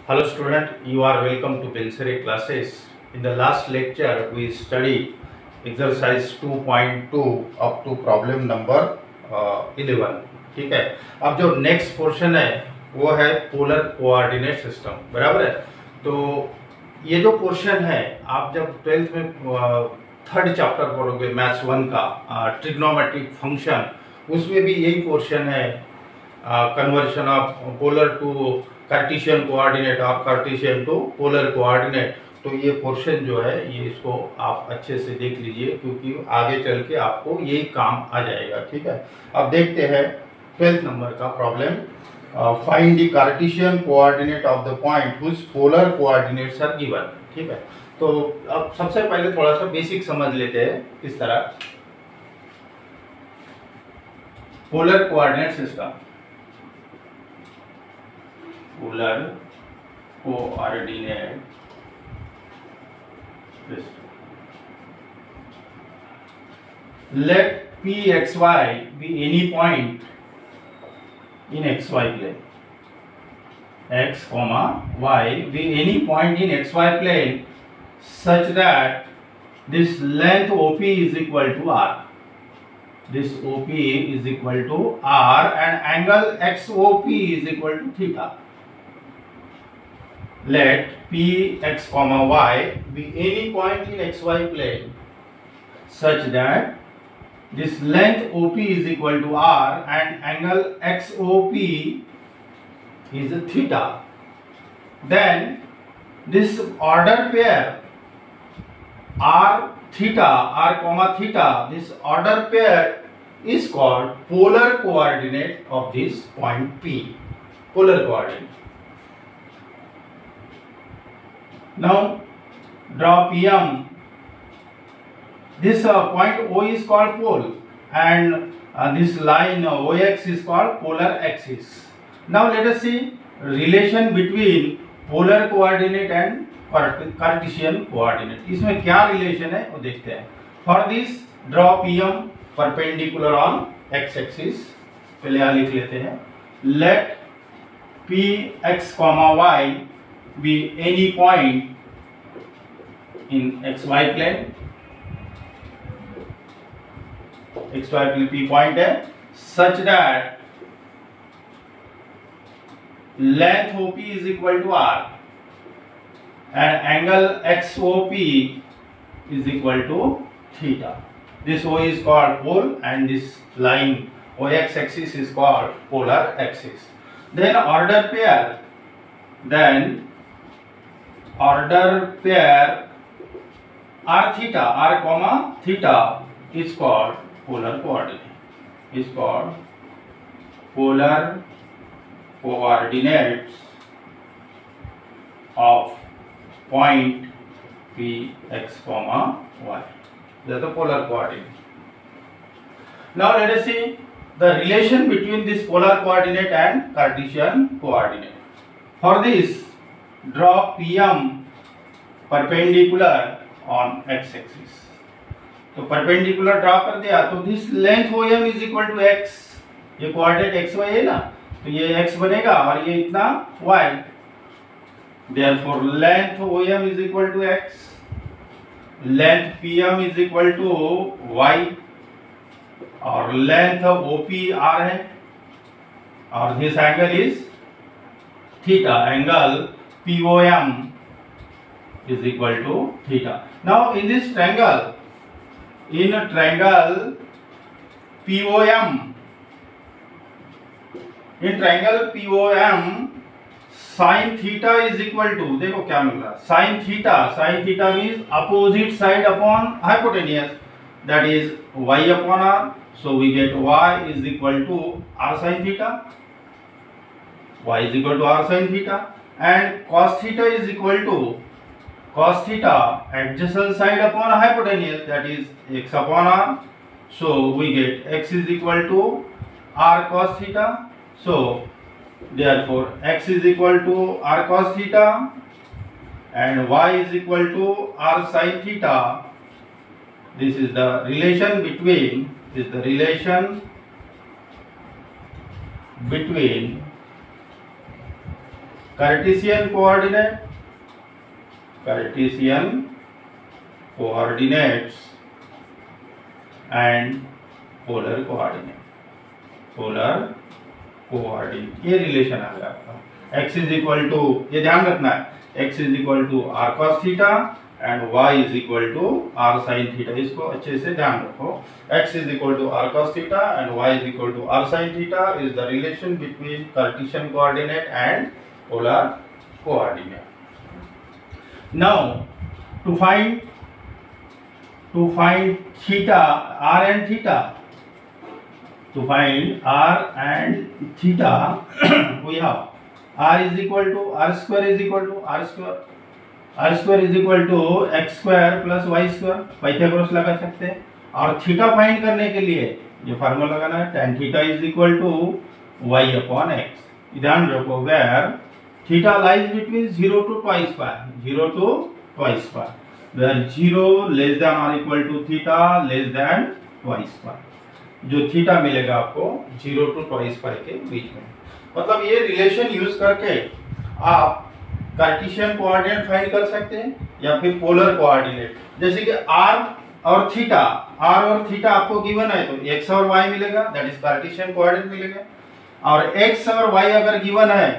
Hello student, you are welcome to Belsere classes. In the last lecture we studied exercise 2.2 up to problem number 11. ठीक है, अब जो next portion है वो है पोलर कोऑर्डिनेट सिस्टम, बराबर है। तो ये जो पोर्शन है आप जब 12th में थर्ड चैप्टर पढ़ोगे मैथ्स 1 का ट्रिग्नोमेट्रिक फंक्शन, उसमें भी यही पोर्शन है, conversion of polar to Cartesian coordinate और कार्टेशियन टू पोलर कोऑर्डिनेट। तो ये पोर्शन जो है ये इसको आप अच्छे से देख लीजिए क्योंकि आगे चल के आपको यही काम आ जाएगा। ठीक है, अब देखते हैं 12th नंबर का problem. Find the Cartesian coordinate of the point whose polar coordinates are given. ठीक है, तो अब सबसे पहले थोड़ा सा बेसिक समझ लेते हैं किस तरह polar coordinate system. Polar coordinate system, let pxy be any point in xy plane. X comma y be any point in xy plane such that this length OP is equal to r. This OP is equal to r and angle XOP is equal to theta. Let Px comma y be any point in xy plane such that this length OP is equal to r and angle XOP is theta. Then this order pair r theta, r comma theta, this order pair is called polar coordinate of this point P. Polar coordinate. Now draw PM. This point O is called pole and this line OX is called polar axis. Now let us see relation between polar coordinate and Cartesian coordinate. इसमें क्या relation है वो देखते हैं। For this draw PM perpendicular on x axis. पहले यहाँ लिख लेते हैं, late Px comma y be any point in xy plane। xy plane P point है, such that length OP is equal to r and angle XOP is equal to theta. This O is called pole and this line OX axis is called polar axis. Then order pair r theta, r comma theta is called polar coordinate. Is called polar coordinates of point Px comma y. They are the polar coordinate. Now let us see the relation between this polar coordinate and Cartesian coordinate. For this draw PM perpendicular on x axis. तो perpendicular draw कर दिया तो this length OM is equal to x. ये coordinate xy है ना, तो ये x बनेगा और ये इतना y. Therefore length OM is equal to x, length PM is equal to y और length OP r है और this angle is theta. Angle POM is equal to theta. Now in this triangle, in a triangle POM, in triangle POM sin theta is equal to, देखो क्या मिल रहा है, sin theta means opposite side upon hypotenuse, that is y upon r. So we get y is equal to r sin theta. Y is equal to r sin theta and cos theta is equal to cos theta adjacent side upon hypotenuse, that is x upon r. So we get x is equal to r cos theta. So therefore x is equal to r cos theta and y is equal to r sin theta. This is the relation between Cartesian coordinates and polar coordinate, ये relation आ गया आपका। x is equal to, ये ध्यान रखना है, x is equal to r cos theta and y is equal to r sine theta. इसको अच्छे से ध्यान रखो, x is equal to r cos theta and y is equal to r sine theta is the relation between Cartesian coordinate and polar coordinate. Now to find theta, r and theta, to find r and theta we have r is equal to r square is equal to r square is equal to x square plus y square, Pythagoras लगा सकते हैं। और theta find करने के लिए ये formula लगाना है, tan theta is equal to y upon x। ध्यान रखो, where theta lies between 0 to twice pi, where 0 less than or equal to theta less than twice pi, जो थीटा मिलेगा आपको 0 to twice pi के बीच में। मतलब ये रिलेशन यूज करके आप कार्टेशियन कोऑर्डिनेट फाइंड कर सकते हैं या फिर पोलर कोऑर्डिनेट। जैसे कि r और थीटा आपको गिवन है तो x और y मिलेगा, दैट इज कार्टेशियन कोऑर्डिनेट मिलेगा। और x और y अगर गिवन है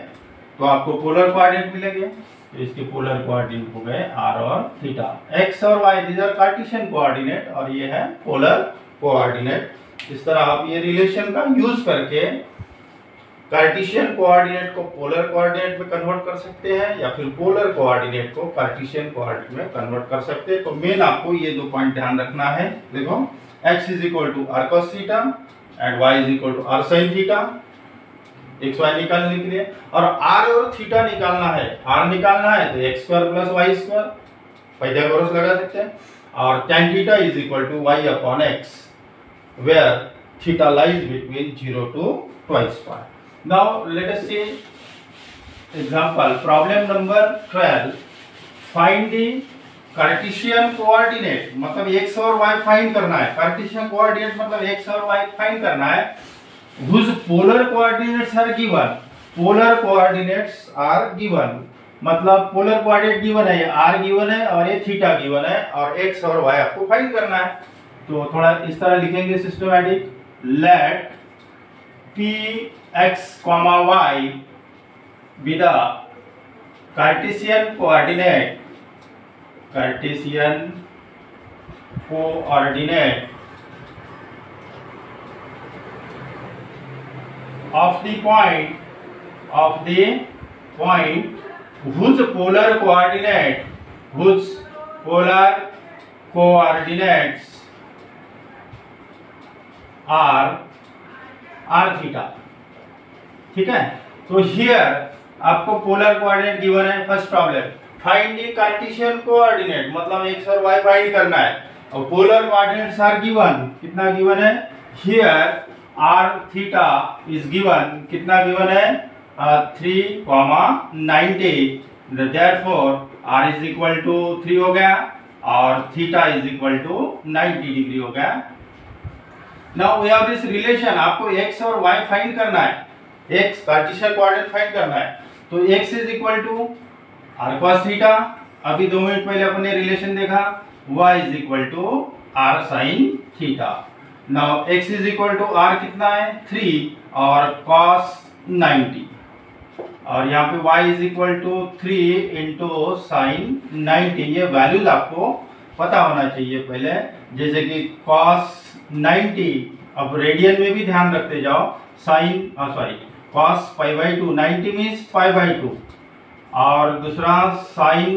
तो आपको पोलर कोऑर्डिनेट मिलेंगे। तो इसके पोलर कोऑर्डिनेट हो गए r और थीटा। x और y these are Cartesian coordinate और ये है पोलर कोऑर्डिनेट। इस तरह आप ये रिलेशन का यूज करके कार्टेशियन कोऑर्डिनेट को पोलर कोऑर्डिनेट में कन्वर्ट कर सकते हैं या फिर पोलर कोऑर्डिनेट को कार्टेशियन कोऑर्डिनेट में कन्वर्ट कर सकते हैं। तो मेन आपको ये दो पॉइंट ध्यान रखना है। देखो, x is equal to r cos theta and y is equal to r sine theta, x y निकालने के लिए। और r और थीटा निकालना है, r निकालना है तो x square plus y square, Pythagoras लगा सकते हैं। और tan theta is equal to y upon x, where theta lies between 0 to twice pi. Now let us see example, problem number 12. Find the Cartesian coordinate, मतलब x और y find करना है। Cartesian coordinate मतलब x और y find करना है। whose polar coordinates are given, polar coordinates are given, मतलब polar coordinate given है, ये r गिवन है और ये थीटा गिवन है और x और y आपको फाइंड करना है। तो थोड़ा इस तरह लिखेंगे systematic, let px, y be the Cartesian coordinate of the point whose polar coordinates r theta। ठीक है, तो हियर आपको पोलर कोऑर्डिनेट गिवन है। First problem, find the Cartesian coordinate, मतलब x और y फाइंड करना है। और पोलर कोऑर्डिनेट्स आर गिवन, कितना गिवन है here, r theta is given, कितना गिवन है 3,90, therefore r is equal to 3 हो गया और theta is equal to 90 degree हो गया। Now we have this relation, आपको x और y फाइंड करना है, x कार्टेशियन कोऑर्डिनेट फाइंड करना है। तो x is equal to r cos theta, अभी 2 मिनट पहले अपने रिलेशन देखा, y is equal to r sin theta. Now x is equal to r कितना है 3 और cos 90, और यहाँ पे y is equal to 3 into sine 90। ये वैल्यूज आपको पता होना चाहिए पहले, जैसे कि cos 90, अब रेडियन में भी ध्यान रखते जाओ, cos π/2, 90 मीन्स π/2, और दूसरा साइन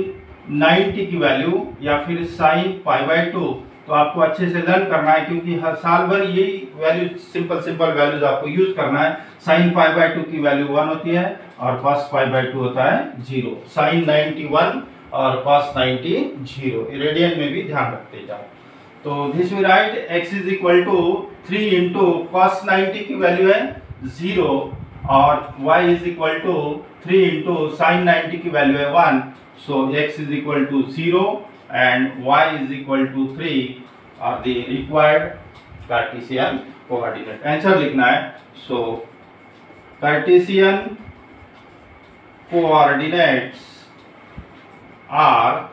90 की वैल्यू या फिर साइन π/2। तो आपको अच्छे से लर्न करना है क्योंकि हर साल भर यही वैल्यू, सिंपल वैल्यूज आपको यूज करना है। साइन π/2 की वैल्यू 1 होती है और cos π/2 होता है 0। साइन 90 1 और cos 90 0, रेडियन में भी ध्यान रखते जाओ। तो this we write x is equal to 3 into cos 90 की वैल्यू है 0 और y is equal to 3 into sine 90 की वैल्यू है 1। So x is equal to 0 and y is equal to 3 are the required Cartesian coordinate। Answer लिखना है। सो Cartesian coordinates are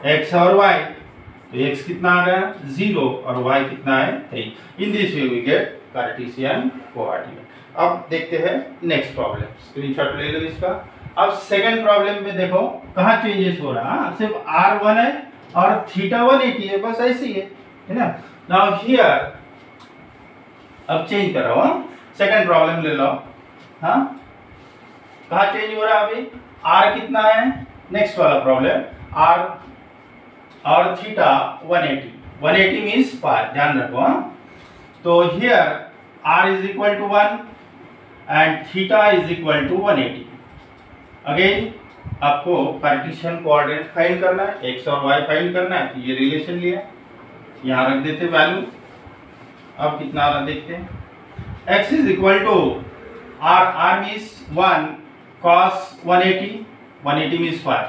x और Y, तो x कितना आ गया 0 और y कितना है 3। In this way we get Cartesian coordinate. अब देखते हैं नेक्स्ट प्रॉब्लम, स्क्रीनशॉट ले लो इसका। अब सेकंड प्रॉब्लम में देखो कहाँ चेंजेस हो रहा है, सिर्फ r1 है और थीटा 180 है, बस ऐसी है ना। नाउ हियर अब चेंज कर रहा हूँ, सेकंड प्रॉब्लम ले लो। हाँ, कहाँ चेंज हो रहा है अभी, r कितना है, नेक्स्ट वाला प्रॉब्लम r और थीटा 180 मीन्स पाई, ध्यान रखो। हाँ, तो here r is equal to 1 and theta is equal to 180। Again आपको कार्टेशियन कोऑर्डिनेट फाइंड करना है, x और y फाइंड करना है, तो ये रिलेशन लिया, यहाँ रख देते वैल्यू। अब कितना आ रहा देखते हैं, x is equal to r means 1 cos 180 means 5,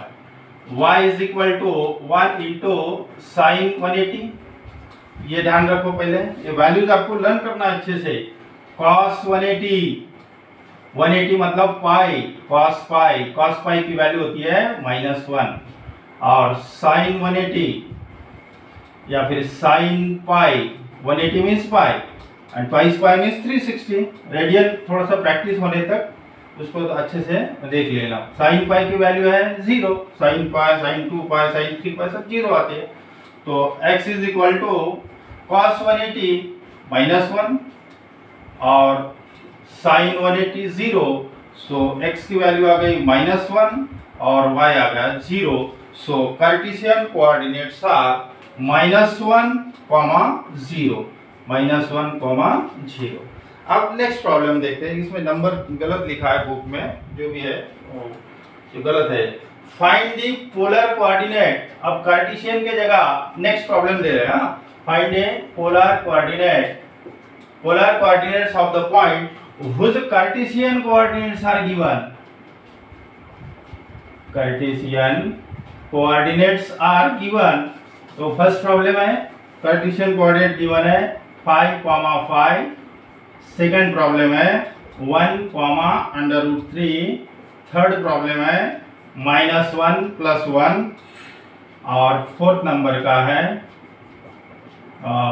y is equal to 1 into sine 180। ये ध्यान रखो, पहले ये वैल्यूज आपको लर्न करना अच्छे से। cos 180 मतलब पाई, cos पाई की वैल्यू होती है -1, और साइन 180 या फिर sine pi 180 means pi and twice pi means 360। Radian थोड़ा सा प्रैक्टिस होने तक उसको तो अच्छे से देख लेना। साइन पाई की वैल्यू है 0, sine pi, sine 2 pi, sine 3 pi सब 0 आते हैं। तो x is equal to cos 180 -1 और साइन 180 0, सो x की वैल्यू आ गई -1 और y आ गया 0। So Cartesian coordinates are -1, -1, 0। अब नेक्स्ट प्रॉब्लम देखते हैं, इसमें नंबर गलत लिखा है बुक में, जो भी है जो गलत है। Find the polar coordinate. अब कार्टेशियन के जगह नेक्स्ट प्रॉब्लम दे रहे हैं, find a polar coordinates of the point which Cartesian coordinates are given. Cartesian coordinates are given, तो फर्स्ट प्रॉब्लम है कार्टेशियन कोऑर्डिनेट गिवन है 5, 5। सेकंड प्रॉब्लम है 1, √3। थर्ड प्रॉब्लम है -1 + 1, और फोर्थ नंबर का है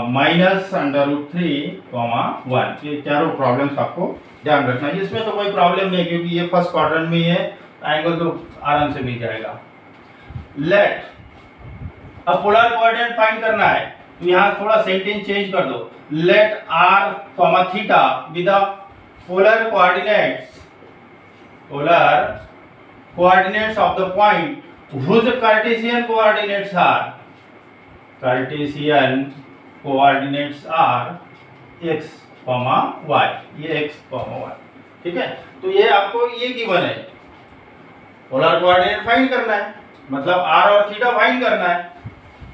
-√3, 1। ये चारों प्रॉब्लम्स आपको ध्यान रखना है। इसमें तो कोई प्रॉब्लम नहीं, क्योंकि ये फर्स्ट क्वाड्रेंट में ही है, एंगल तो आराम से मिल जाएगा। लेट अब पोलर कोऑर्डिनेट फाइंड करना है, तो यहाँ थोड़ा सेंटेंस चेंज कर दो। Let r, theta with the polar coordinates of the point which Cartesian coordinates are. Cartesian coordinates are x, y, ये x, y, ठीक है। तो ये आपको ये गिवन है, पोलर कोऑर्डिनेट फाइंड करना है, मतलब r और थीटा फाइंड करना है,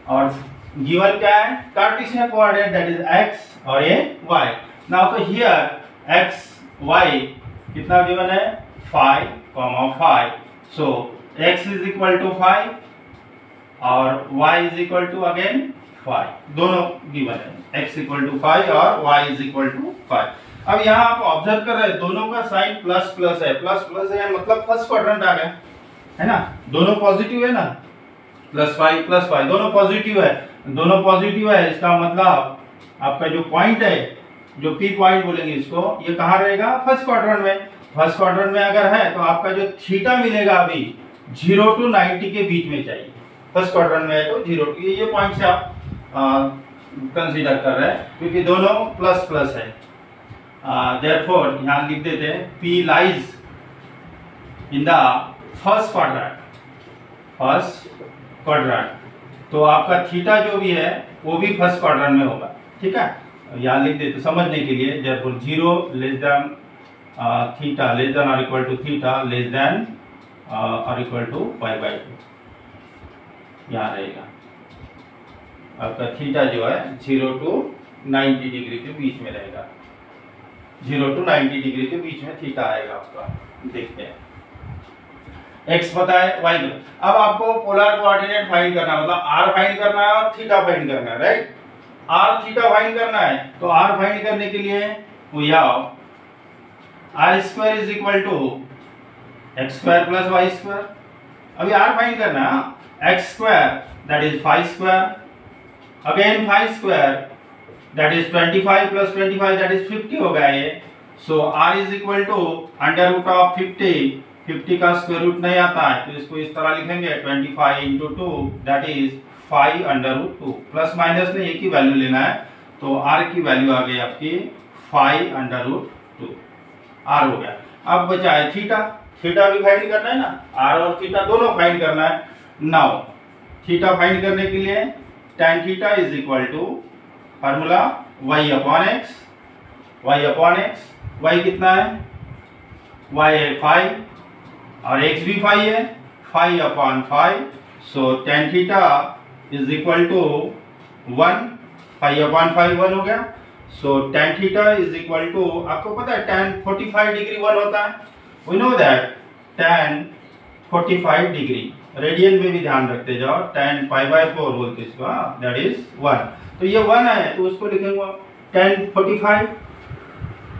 और गिवन क्या है, Cartesian coordinate that is x और ये y। नाउ तो हियर x y कितना गिवन है 5, 5। So x is equal to 5 और y is equal to again 5, दोनों गिवन है, x इक्वल टू 5 और y इज इक्वल टू 5। अब यहाँ आप ऑब्जर्व कर रहे हैं दोनों का साइन प्लस प्लस है, मतलब फर्स्ट क्वाड्रेंट आ गया है ना, दोनों पॉजिटिव है ना, +5 दोनों पॉजिटिव है, इसका मतलब आपका जो पॉइंट है, जो P पॉइंट बोलेंगे इसको, ये कहाँ रहेगा, फर्स्ट क्वाड्रेंट में। फर्स्ट क्वाड्रेंट में अगर है तो आपका जो थीटा मिलेगा अभी 0 to 90 के बीच में चाहिए। फर्स्ट क्वाड्रेंट में है तो 0 to, ये पॉइंट से आप कंसीडर कर रहे हैं, क्योंकि दोनों प्लस है। देयरफॉर यहाँ लिख देते हैं P lies in the first quadrant. तो आपका थीटा जो भी है वो भी फर्स्ट क्वाड्रेंट में होगा, ठीक है। यहाँ लिख देते समझने के लिए, therefore 0 less than theta less than और equal to theta less than और इक्वल टू π/2 यहाँ रहेगा। आपका थीटा जो है 0 to 90 डिग्री के बीच में रहेगा, 0 to 90 डिग्री के बीच में थीटा आएगा आपका। देखते हैं x पता है, y पता। अब आपको पोलर कोऑर्डिनेट फाइंड करना है, मतलब r फाइंड करना है और थीटा फाइंड करना है, राइट। r थीटा फाइंड करना है, तो r फाइंड करने के लिए we have r² is equal to x square plus y square. अभी आर फाइंड करना है। X square that is 5 square, again 5 square that is 25 plus 25 that is 50 हो गया ये। So r is equal to under root of 50 का square root नहीं आता है तो इसको इस तरह लिखेंगे 25 into 2 that is 5 under root 2। Plus minus में एक ही वैल्यू लेना है तो आर की वैल्यू आ गई आपकी 5 अंडर रूट 2 आर हो गया। अब बचा है थीटा, थीटा भी फाइंड करना है ना, आर और थीटा दोनों फाइंड करना है। नाउ थीटा फाइंड करने के लिए tan theta is equal to formula y upon x, y upon x, y कितना है, y है 5 और x भी 5 है, 5 upon 5। So tan theta is equal to 1, 5 upon 5 1 हो गया। So tan theta is equal to, आपको पता है tan 45 डिग्री 1 होता है, we know that tan 45 degree, radian में भी ध्यान रखते जाओ, tan π/4 बोलते इसको, दैट इज 1। तो ये 1 है तो उसको लिखेंगे tan 45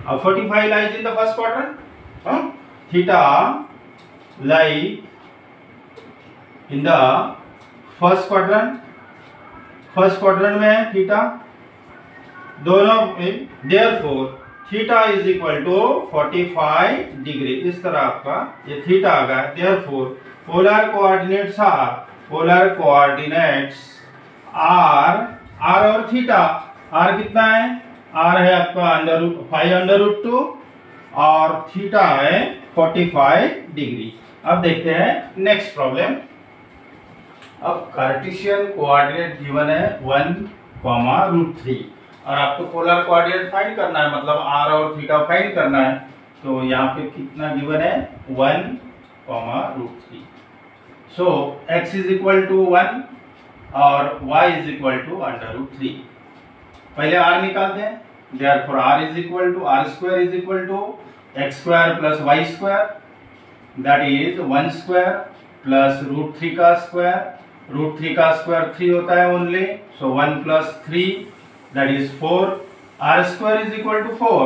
और 45 lies in the first quadrant, theta lie in the first quadrant, first quadrant में है थीटा दोनों, therefore theta is equal to 45 degree. इस तरह आपका ये थीटा आ गया। Therefore polar coordinates are, polar coordinates are, r और थीटा, आर कितना है, आर है आपका अंडर रूट 5 अंडर रूट 2 और थीटा है 45 डिग्री। अब देखते हैं नेक्स्ट प्रॉब्लम। अब कार्टेशियन कोऑर्डिनेट गिवन है 1,√3 और आपको पोलर कोऑर्डिनेट फाइंड करना है, मतलब आर और थीटा फाइंड करना है। तो यहाँ पे कितना गिवन है 1,√3। So x is equal to 1 और y is equal to under. पहले r निकालते हैं। Therefore r is equal to r square is equal to x square plus y square that is 1 square plus √3 का square, √3 का square 3 होता है only, so 1 plus 3 that is 4, r square is equal to 4,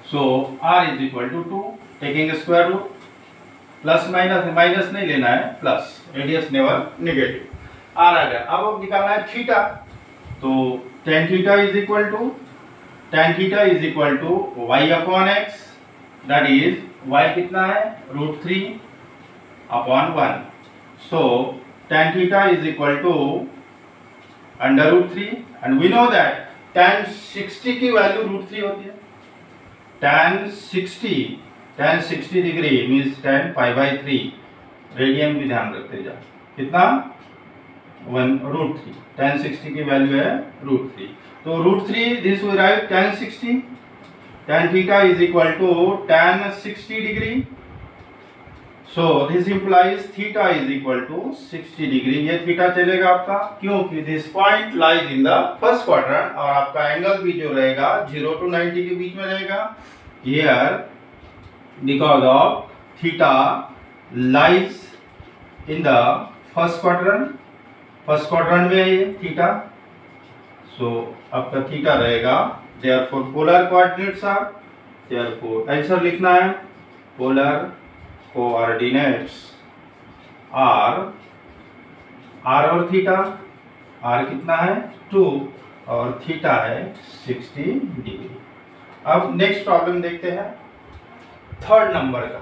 so r is equal to 2, taking a square root, plus minus, minus नहीं लेना है, plus, radius never negative, r आ गया। अब निकालना है थीटा, तो tan theta is equal to, tan theta is equal to y upon x that is y कितना है √3 upon 1, so tan theta is equal to अंडर√3 and we know that tan 60 की वैल्यू √3 होती है। tan 60 degree means tan π/3, radian भी ध्यान रखते जाओ, कितना 1√3, tan 60 की वैल्यू है √3, तो √3 this we write tan 60, tan theta is equal to tan 60 degree, so this implies theta is equal to 60 degree. ये थीटा चलेगा आपका क्योंकि this point lies in the first quadrant और आपका एंगल भी जो रहेगा 0 to 90 के बीच में रहेगा। Here because of theta lies in the first quadrant, first quadrant में है ये थीटा, सो आपका थीटा रहेगा। Therefore polar coordinates are, therefore answer लिखना है पोलर कोऑर्डिनेट्स आर, आर और थीटा, आर कितना है 2 और थीटा है 60 डिग्री। अब नेक्स्ट प्रॉब्लम देखते हैं थर्ड नंबर का,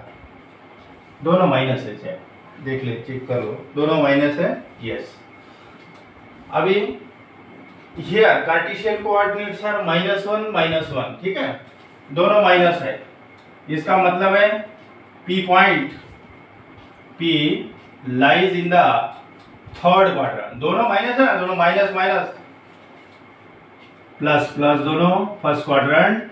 दोनों माइनस है, देख ले चेक कर लो, दोनों माइनस है, यस। अभी हियर कार्टेशियन कोऑर्डिनेट्स आर -1 ठीक है, दोनों माइनस है, इसका मतलब है P point, P lies in the third quadrant, दोनों माइनस है ना, दोनों माइनस माइनस प्लस प्लस, दोनों first quadrant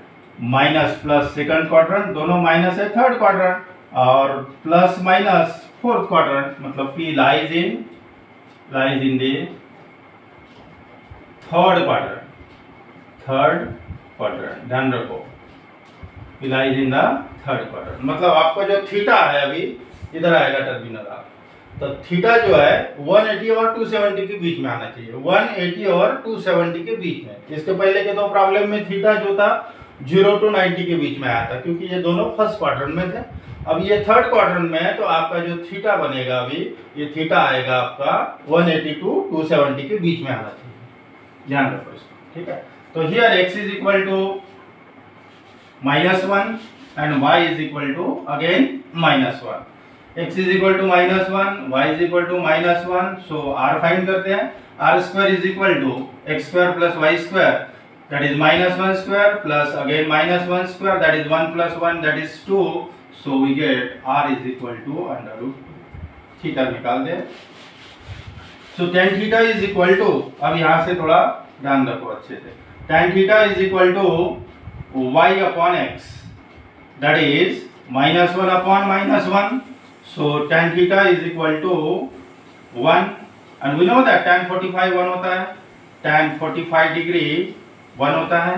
minus plus second quadrant, दोनों माइनस है थर्ड क्वाड्रेंट, और प्लस माइनस फोर्थ क्वाड्रेंट, मतलब P lies in the third quadrant, ध्यान रखो P lies in the third quadrant, मतलब आपका जो थीटा है अभी इधर आएगा टर्मिनल आप, तो थीटा जो है 180 और 270 के बीच में आना चाहिए, 180 और 270 के बीच में। इसके पहले के दो प्रॉब्लम में थीटा जो था 0 to 90 के बीच में आया था, क्योंकि ये दोनों फर्स्ट क्वाड्रेंट में थे। अब ये थर्ड क्वाड्रेंट में है तो आपका जो थीटा बनेगा अभी, ये थीटा आएगा आपका 180 टू 270 के बीच में आना चाहिए, ध्यान रखो इसको, ठीक है। तो here x is equal to -1 and y is equal to again -1। x is equal to -1, y is equal to -1, so r find करते हैं। r square is equal to x square plus y square, that is -1 square plus again -1 square, that is 1 plus 1 that is 2, so we get r is equal to √2। Theta निकाल दें। सो tan theta is equal to, अब यहाँ से थोड़ा ध्यान रखो अच्छे से, tan theta is equal to y upon x, that is -1 upon -1, so tan theta is equal to 1 and we know that tan 45 1 होता है, tan 45 degree 1 होता है,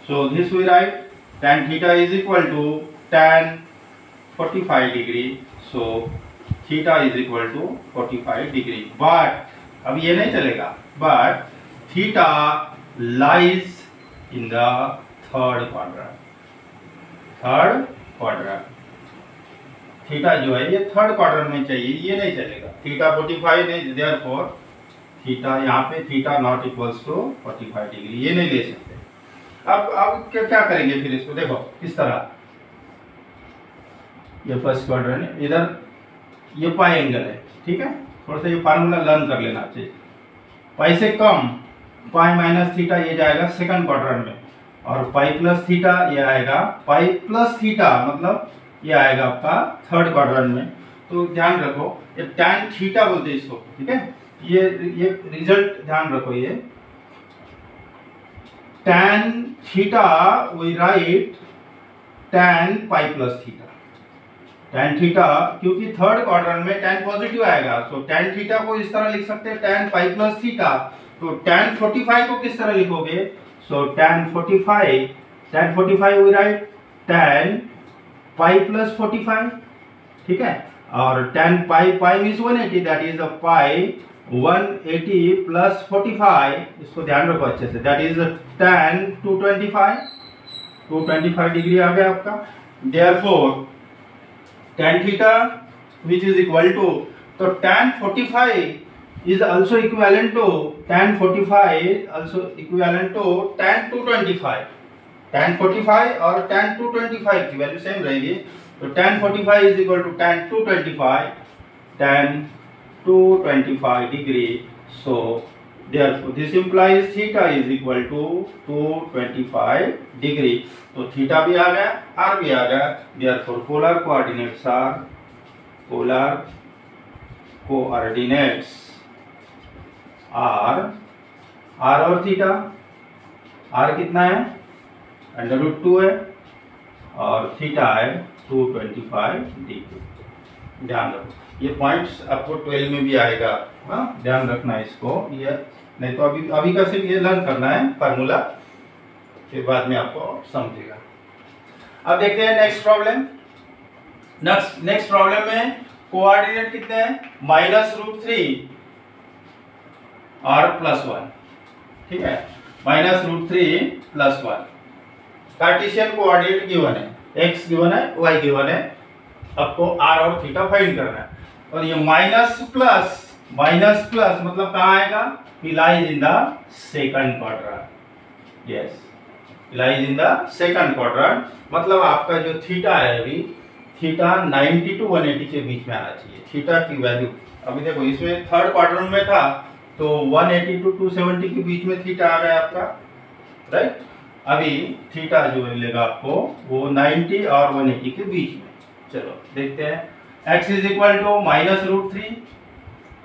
so this we write tan theta is equal to tan 45 degree, so theta is equal to 45 degree, but अब ये नहीं चलेगा, but theta lies in the third quadrant, theta जो है ये थर्ड क्वाड्रेंट में चाहिए, ये नहीं चलेगा, थीटा 45 नहीं, देयरफॉर थीटा यहाँ पे theta not equals to 45 degree, ये नहीं ले सकते। अब क्या करेंगे फिर इसको, देखो किस तरह, ये फर्स्ट क्वाड्रेंट है, इधर ये पाई एंगल है, ठीक है, थोड़ा सा ये फार्मूला लर्न कर लेना चाहिए। पाई से कम पाई माइनस थीटा ये जाएगा सेकंड क्वाड्रेंट में, और पाई प्लस थीटा ये आएगा, पाई प्लस थीटा मतलब ये आएगा आपका थर्ड क्वाड्रेंट में। तो ध्यान रखो ये tan थीटा बोलते हैं इसको, ठीक है, ये रिजल्ट ध्यान रखो, ये tan theta we write tan pi plus theta, tan theta क्योंकि थर्ड क्वाड्रेंट में tan पॉजिटिव आएगा, तो tan थीटा को इस तरह लिख सकते हैं tan पाई प्लस थीटा। तो tan 45 को किस तरह लिखोगे, so tan 45 we write tan pi plus 45, ठीक है, और tan pi means 180, that is a pi 180 plus 45, इसको ध्यान रखो अच्छे से, दैट इज tan 225 डिग्री आ गया आपका। Therefore tan theta which is equal to, तो tan 45 is also equivalent to tan 225, tan 45 और tan 225 की वैल्यू सेम रहेगी, तो tan 45 is equal to tan 225 degree, so therefore this implies theta is equal to 225 degree. तो theta भी आ गया, r भी आ गया, therefore polar coordinates are r और थीटा, r कितना है √2 है और थीटा है 225 डिग्री। ध्यान रखो ये पॉइंट्स आपको 12 में भी आएगा, हाँ ध्यान रखना है इसको, ये नहीं तो अभी का सिर्फ ये लर्न करना है फार्मूला, फिर बाद में आपको समझेगा। अब देखते हैं नेक्स्ट प्रॉब्लम। नेक्स्ट प्रॉब्लम में कोऑर्डिनेट कितने हैं, -√3 और +1, ठीक है, -√3 +1। कार्टेशियन कोऑर्डिनेट गिवन है, x गिवन है, y गिवन है, आपको r और थीटा फाइंड करना है। और ये माइनस प्लस मतलब कहाँ आएगा, lies in the second quadrant, yes lies in the second quadrant, मतलब आपका जो थीटा है अभी, थीटा 90 टू 180 के बीच में आना चाहिए। थीटा की वैल्यू अभी देखो इसमें थर्ड क्वाड्रेंट में था, तो 180 टू 270 के बीच में थीटा आ गया आपका, राइट। अभी थीटा जो मिलेगा आपको वो 90 और 180 के बीच में। चलो देखते हैं, x is equal to -√3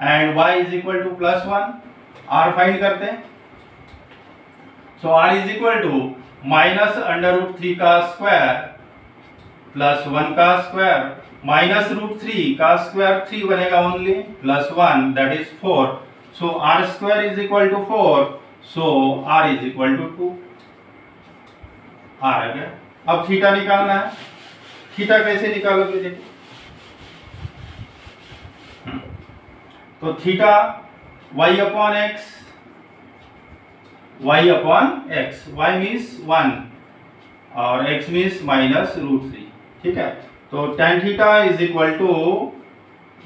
and y is equal to +1, r find करते हैं। So r is equal to -√3 का स्क्वायर +1 का स्क्वायर, -√3 का स्क्वायर 3 बनेगा only, +1 that is 4, so r square is equal to 4, so r is equal to 2, आ गया। अब theta निकालना है, थीटा कैसे निकालोगे देखो, तो theta y upon x, y means 1 और x मीन्स -√3, ठीक है। तो tan theta is equal to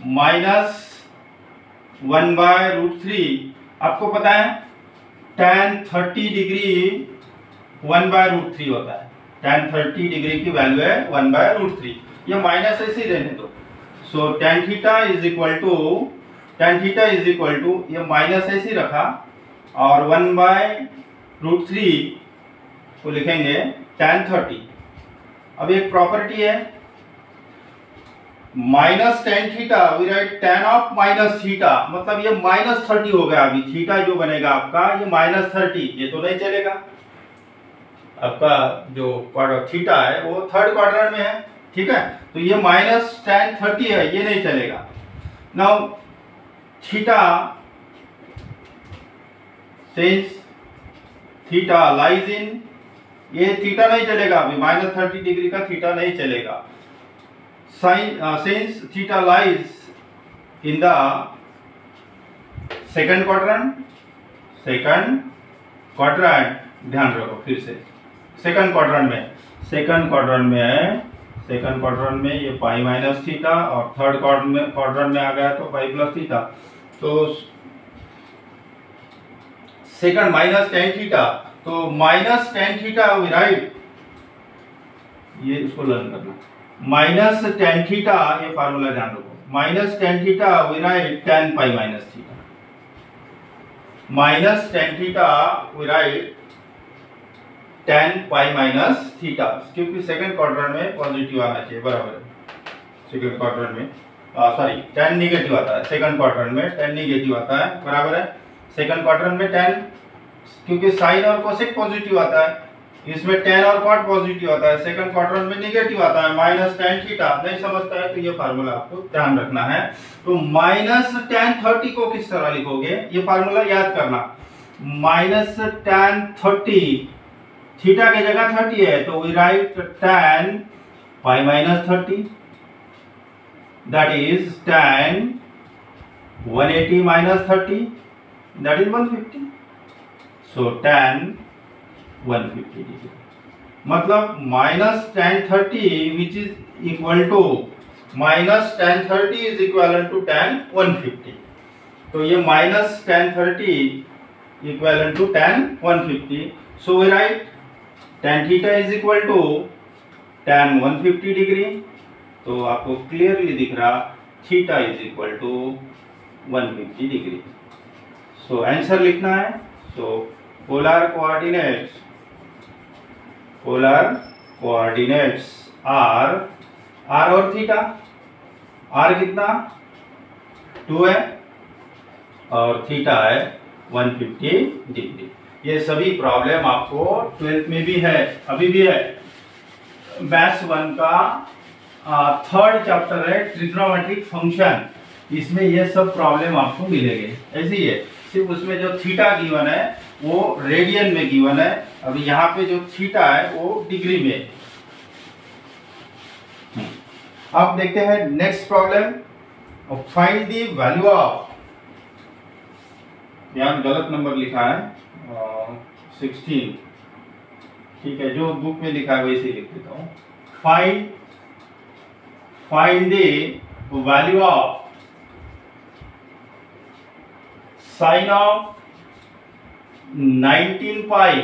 -1/√3। आपको पता है tan 30 डिग्री 1/√3 होता है। tan 30 डिग्री की वैल्यू है 1/√3। ये माइनस ऐसे ही रहने दो। So tan theta is equal to ये माइनस ऐसे ही रखा और 1/√3 को लिखेंगे tan 30। अब एक प्रॉपर्टी है minus tan theta we write tan of minus theta, मतलब ये -30 हो गया। अभी थीटा जो बनेगा आपका ये -30, ये तो नहीं चलेगा। आपका जो थीटा है वो थर्ड क्वाड्रेंट में है, ठीक है, तो ये -tan 30 है, ये नहीं चलेगा। Now theta since theta lies इन, ये थीटा नहीं चलेगा अभी, -30 डिग्री का थीटा नहीं चलेगा। Since theta lies in the second quadrant, ध्यान रखो फिर से सेकंड क्वाड्रेंट में ये पाई माइनस थीटा और थर्ड क्वाड्रेंट में आ गया तो पाई प्लस थीटा। तो सेकंड -tan थीटा, तो -tan थीटा वी राइट, ये इसको लर्न करना, -tan थीटा, ये फार्मूला ध्यान रखो, -tan theta we write tan pi minus theta, -tan theta we write tan pi minus theta, क्योंकि सेकंड क्वाड्रेंट में पॉजिटिव आना चाहिए, बराबर है। सेकंड क्वाड्रेंट में tan नेगेटिव आता है, सेकंड क्वाड्रेंट में tan नेगेटिव आता है, बराबर है। सेकंड क्वाड्रेंट में tan, क्योंकि साइन और कोसेक पॉजिटिव आता है, इसमें tan और cot पॉजिटिव आता है, सेकंड क्वाड्रेंट में नेगेटिव आता है, -tan थीटा। नहीं समझता है तो ये फार्मूला आपको ध्यान रखना है। तो -tan 30 को किस तरह लिखोगे, ये फार्मूला याद करना, -tan 30, थीटा की जगह 30 है तो we write tan pi minus 30, that is tan 180 minus 30, that is 150. So tan 150 degree, मतलब -tan 30 which is equal to -tan 30 is equivalent to tan 150. तो ये -tan 30 equivalent to tan 150. So we write tan theta is equal to tan 150 degree. तो आपको clearly दिख रहा theta is equal to 150 degree. So answer लिखना है। So polar coordinates are और theta, r कितना 2 है और थीटा है 150 डिग्री। ये सभी प्रॉब्लम आपको 12th में भी है, अभी भी है। मैथ्स 1 का थर्ड चैप्टर है ट्रिग्नोमेट्रिक फंक्शन, इसमें ये सब प्रॉब्लम आपको मिलेंगे। ऐसे ही है, सिर्फ उसमें जो थीटा गिवन है वो रेडियन में गिवन है, अभी यहाँ पे जो थीटा है वो डिग्री में। अब देखते हैं next problem, find the value of, यहाँ गलत नंबर लिखा है 16, ठीक है, जो बुक में लिखा है वैसे लिख देता हूँ। Find the value of sine of 19 pi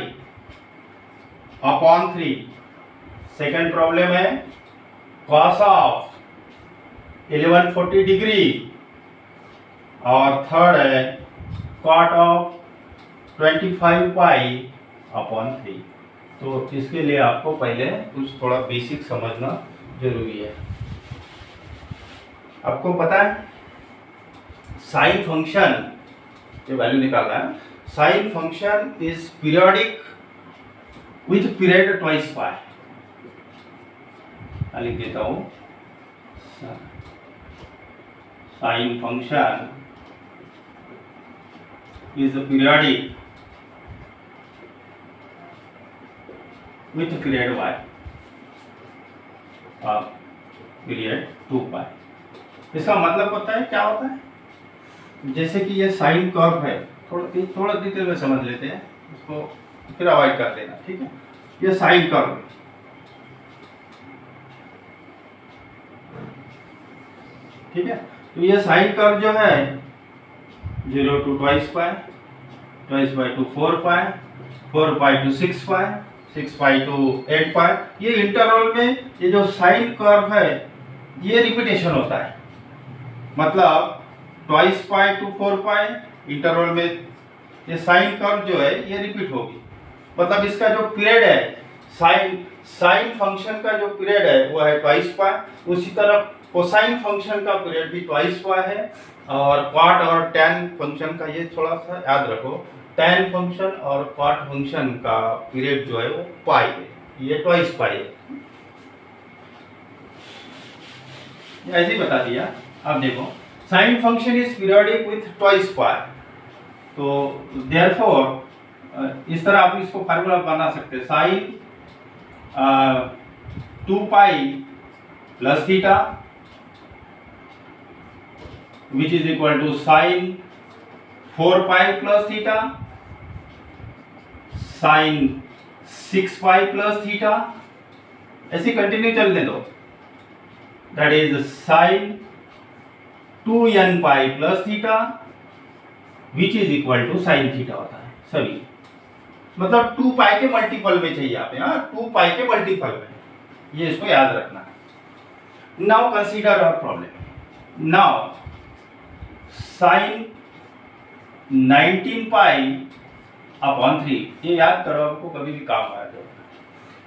upon 3। Second problem है कॉस ऑफ 1140 डिग्री और थर्ड है कॉट ऑफ 25 पाई अपॉन 3। तो इसके लिए आपको पहले कुछ थोड़ा बेसिक समझना जरूरी है। आपको पता है साइन फंक्शन ये वैल्यू निकालना है। Sine function is periodic with period twice pi. लिख देता हूं, sine function is periodic with period y period 2 pi. इसका मतलब होता है क्या होता है, जैसे कि ये साइन कर्व है, थोड़ा डिटेल में समझ लेते हैं, उसको फिर अवॉइड कर देना, ठीक है। ये साइन कर्व है, ठीक है। तो ये साइन कर्व जो है 0 to twice pi, twice pi to 4 pi, 4 pi to 6 pi, 6 pi to 8 pi। ये इंटरवल में ये जो साइन कर्व है ये रिपीटेशन होता है, मतलब twice pi to 4 pi interval में ये साइन कर्व जो है ये रिपीट होगी। मतलब इसका जो पीरियड है साइन फंक्शन का जो पीरियड है वो है twice pi। उसी तरह कोसाइन फंक्शन का पीरियड भी twice pi है। और कॉट और tan फंक्शन का ये थोड़ा सा याद रखो, tan फंक्शन और कॉट फंक्शन का पीरियड जो है वो पाई है, ये twice pi है। ऐसे ही बता दिया। अब देखो sine function is periodic with twice pi, तो देयरफॉर इस तरह आप इसको फार्मूला बना सकते हैं, sine 2 pi plus theta which is equal to sin 4 pi plus theta, sin 6 pi plus theta, ऐसे कंटिन्यू चलने दो। That is sin 2n pi plus theta which is equal to sin theta होता है सभी, मतलब 2 pi के multiple में चाहिए आप, यहाँ 2 pi के मल्टीपल में, ये इसको याद रखना है। Now consider our problem. Now sine 19 pi upon 3, ये याद करो, आपको कभी भी काम आया तो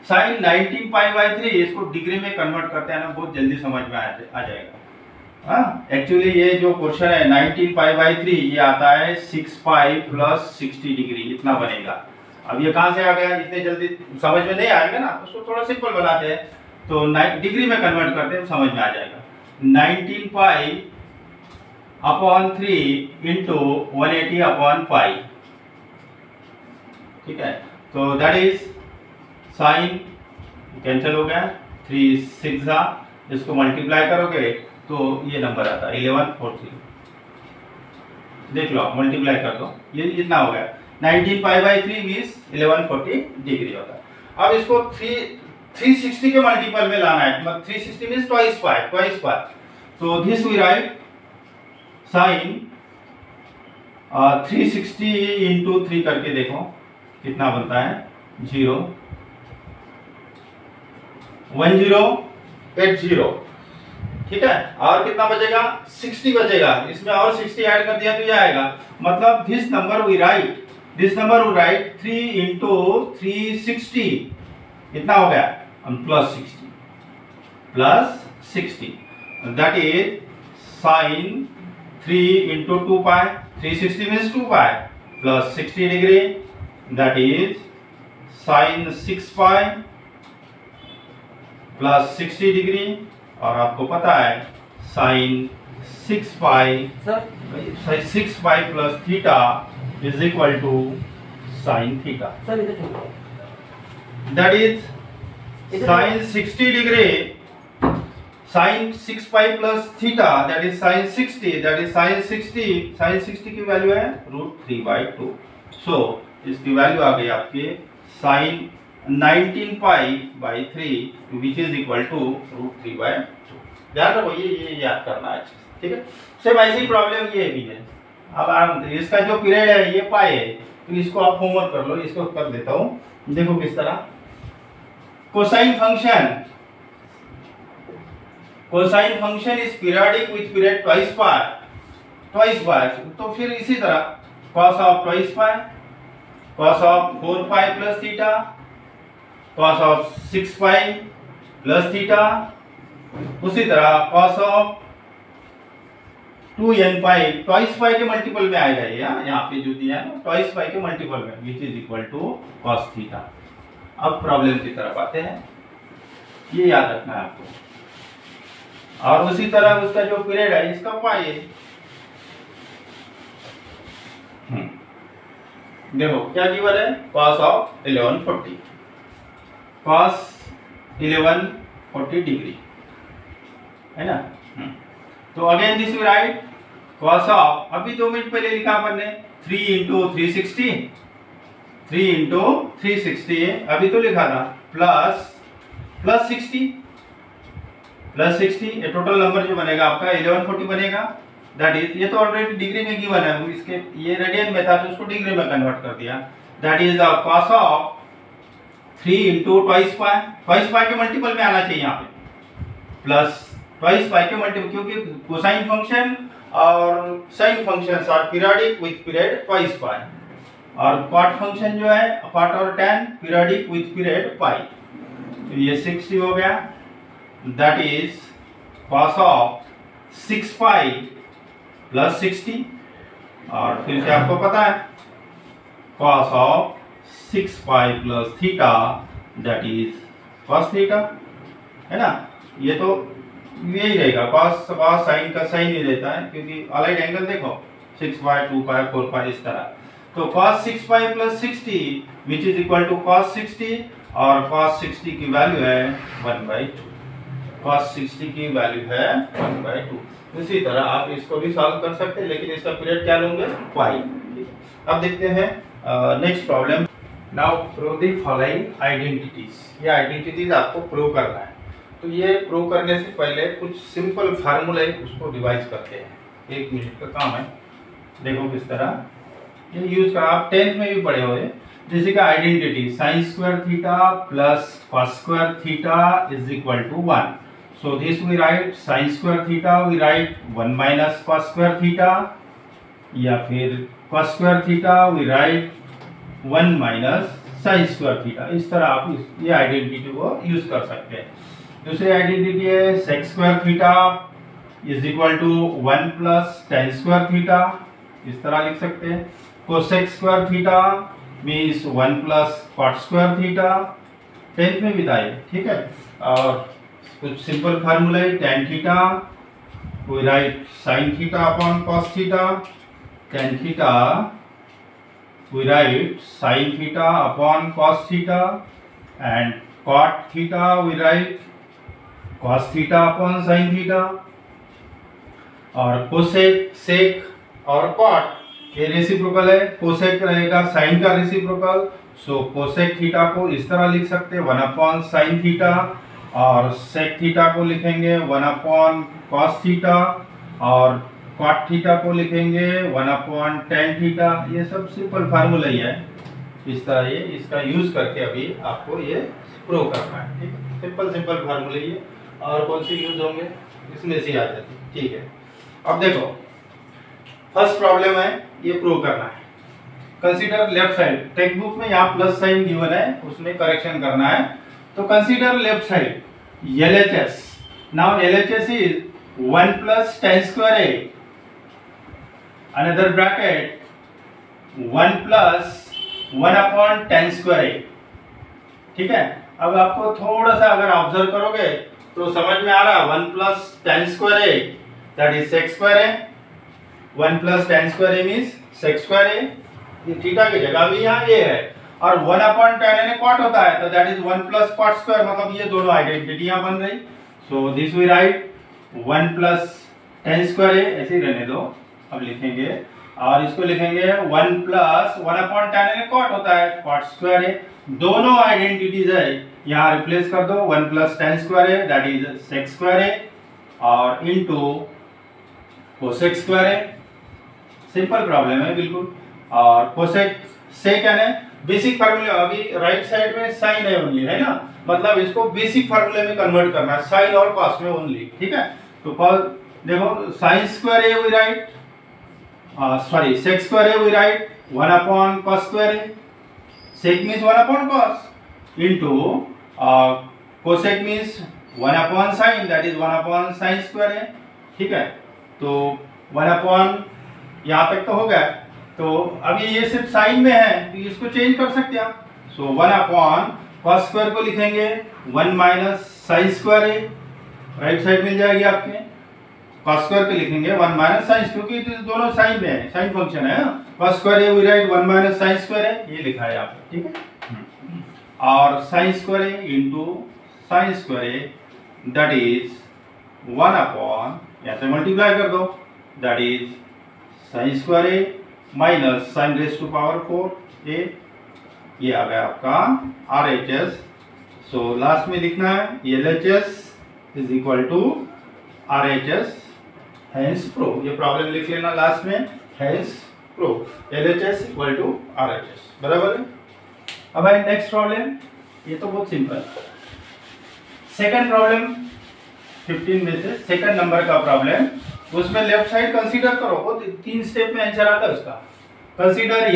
साइन 19 पाई बाई 3 इसको डिग्री में कन्वर्ट करते हैं ना, बहुत जल्दी समझ में आ जाएगा। हाँ, एक्चुअली ये जो क्वेश्चन है 19 पाई बाई 3 ये आता है 6 पाई प्लस 60 डिग्री, इतना बनेगा। अब ये कहाँ से आ गया, इतने जल्दी समझ में नहीं आएगा ना, उसको थोड़ा सिंपल बनाते हैं, तो डिग्री में कन्वर्ट करते हैं, समझ में आ जाएगा। 19 pi upon 3 into 180 upon pi, ठीक है। तो दैट इज साइन कैंसिल हो गया, 3 6 इसको मल्टीप्लाई करोगे तो ये नंबर आता है 1140। देख लो, मल्टीप्लाई कर दो, ये इतना हो गया 19 पाई बाई 3 मीन्स 1140 डिग्री होता है। अब इसको 360 के मल्टीपल में लाना है, मतलब 360 मीन्स ट्वाइस पाई, तो this we write sine 360 into 3 करके देखो कितना बनता है, 1080, ठीक है। और कितना बचेगा, 60 बचेगा, इसमें और 60 ऐड कर दिया तो ये आएगा, मतलब this number we write 3 into 360 कितना हो गया, plus 60 that is sine 3 into 2 pi, 360 means 2 pi plus 60 degree, that is sin 6 pi plus 60 degree। और आपको पता है sin 6 pi plus theta is equal to sin theta, that is sin 60 degree, sin 6 pi plus theta that is sin 60, that is sin 60 की value है √3/2। सो इसकी value आ गई आपके sin 19 pi by 3 which is equal to √3/2। ध्यान रखो, ये याद करना है, ठीक है। सेम ऐसी प्रॉब्लम ये भी है। अब इसका जो पीरियड है ये पाई है, तो इसको आप होमवर्क कर लो, इसको कर देता हूँ। देखो किस तरह cosine function is periodic with period twice pi, तो फिर इसी तरह cos of twice pi, cos of 4 pi plus theta, cos of 6 pi plus theta, उसी तरह cos of 2n pi, twice pi के मल्टीपल में आएगा ये, यहाँ पे जो दिया है ना ट्वाइस पाई के मल्टीपल में, which is equal to cos theta. अब प्रॉब्लम की तरफ आते हैं, ये याद रखना है आपको। और उसी तरह उसका जो पीरियड है इसका पाई है। देखो क्या गिवन है, cos ऑफ 1140, cos 1140 डिग्री है ना। तो again this we write cos of, अभी 2 मिनट पहले लिखा अपन ने 3 इंटू 360, अभी तो लिखा था प्लस 60 प्लस 60, ये टोटल नंबर जो बनेगा आपका 1140 बनेगा। दैट इज, ये तो ऑलरेडी डिग्री में गिवन है, इसके ये रेडियन में था तो उसको डिग्री में कन्वर्ट कर दिया। That is the cos of 3 into twice pi के मल्टीपल में आना चाहिए यहाँ पे, प्लस ट्वाइस पाई के मल्टीपल, क्योंकि कोसाइन फंक्शन और sine function are periodic with period twice pi, और कॉट फंक्शन जो है कॉट और tan periodic with period pi. तो ये 60 हो गया। That is cos of 6 pi plus 60, और फिर से आपको पता है cos of 6 pi plus theta that is cos theta, है ना। ये तो यही रहेगा, cos साइन का साइन ही रहता है, क्योंकि अलाइड एंगल देखो 6 पाई 2 पाई 4 पाई इस तरह। तो cos 6 pi plus 60 which is equal to cos 60, और cos 60 की वैल्यू है 1/2, cos 60 की वैल्यू है 1/2। इसी तरह आप इसको भी सॉल्व कर सकते हैं, लेकिन इसका पीरियड क्या लोगे, पाई। अब देखते हैं next problem. Now prove the following identities. ये आइडेंटिटीज आपको प्रूव करना है। तो ये प्रूव करने से पहले कुछ सिंपल फार्मूले उसको रिवाइज करते हैं, 1 मिनट का काम है। देखो किस तरह ये यूज कर, आप 10th में भी पढ़े हुए, जैसे कि identity sin square theta plus cos square theta is equal to 1। So this we write sin square theta, we write 1 minus cos square theta, या फिर cos square theta we write 1 minus sin square theta। इस तरह आप ये identity को use कर सकते हैं। दूसरी आइडेंटिटी है sec square theta is equal to 1 plus tan square theta, इस तरह लिख सकते हैं। cosec square theta means 1 plus cot square theta, 10th में भी था ये, ठीक है। और कुछ सिंपल फार्मूला है, tan theta we write sin theta upon cos theta, tan theta we write sin theta upon cos theta, and cot theta we write cos theta upon sin theta. और cosec, sec और cot ये reciprocal है, cosec रहेगा sin का reciprocal, so cosec theta को इस तरह लिख सकते हैं 1 अपॉन sin थीटा, और sec थीटा को लिखेंगे 1 अपॉन cos थीटा, और cot थीटा को लिखेंगे 1 अपॉन tan थीटा। ये सब सिंपल फार्मूला ही है, इस तरह ये इसका यूज करके अभी आपको ये प्रूव करना है, ठीक है। सिंपल फार्मूला ये, और कौन सी यूज होंगे इसमें से आ जाती है, ठीक है। अब देखो फर्स्ट प्रॉब्लम है, ये प्रूव करना है। Consider left side, text book में यहाँ प्लस साइन गिवन है, उसमें करेक्शन करना है। तो consider left side LHS। Now LHS is 1 plus tan square A, another bracket 1 plus 1 upon tan square A, ठीक है। अब आपको थोड़ा सा अगर ऑब्जर्व करोगे तो समझ में आ रहा है 1 plus tan square A that is sec square A, 1 plus tan square A means sec square A। ये थीटा की जगह भी यहाँ ये है, और 1 अपॉन tan यानी cot होता है, तो that is 1 plus cot square, मतलब ये दोनों आइडेंटिटी यहाँ बन गई। So this we write 1 plus tan square है, ऐसे ही रहने दो, अब लिखेंगे, और इसको लिखेंगे 1 प्लस 1 अपॉन tan यानी cot होता है, cot स्क्वायर है। दोनों आइडेंटिटीज है, यहाँ रिप्लेस कर दो, 1 प्लस tan स्क्वायर है दैट इज sec स्क्वायर है, और इनटू cosec स्क्वायर है। सिंपल प्रॉब्लम है बिल्कुल। और cosec sec यानी बेसिक फार्मूला, अभी राइट साइड में साइन है ओनली, है ना, मतलब इसको बेसिक फार्मूले में कन्वर्ट करना है, साइन और कॉस में ओनली, ठीक है। तो देखो sine square A we write, sorry sec square A we write 1 upon cos square A, sec means 1 upon cos, into cosec means 1 upon sine that is 1 upon sine square A, ठीक है। तो 1 upon यहाँ तक तो हो गया। तो अभी ये सिर्फ साइन में है, तो इसको चेंज कर सकते हैं आप। सो 1 अपॉन कॉस स्क्वायर को लिखेंगे 1 माइनस साइन स्क्वायर है, राइट साइड मिल जाएगी आपके। कॉस स्क्वायर को लिखेंगे 1 माइनस साइन, क्योंकि दोनों साइन में है, साइन फंक्शन है। कॉस स्क्वायर है we write 1 minus sine square है, ये लिखा है आपने, ठीक है। और साइन स्क्वायर है इनटू साइन स्क्वायर है दैट इज 1 अपॉन, यहाँ से मल्टीप्लाई कर दो, दैट इज साइन स्क्वायर है minus sine raise to power 4 A, ये आ गया आपका RHS। सो लास्ट में लिखना है LHS is equal to RHS, hence prove. ये प्रॉब्लम लिख लेना लास्ट में, hence prove LHS equal to RHS, बराबर है। अब है नेक्स्ट प्रॉब्लम, ये तो बहुत सिंपल। सेकंड प्रॉब्लम 15 में से सेकंड नंबर का प्रॉब्लम, उसमें लेफ्ट साइड कंसीडर करो, वो 3 स्टेप में आंसर आता है उसका। Consider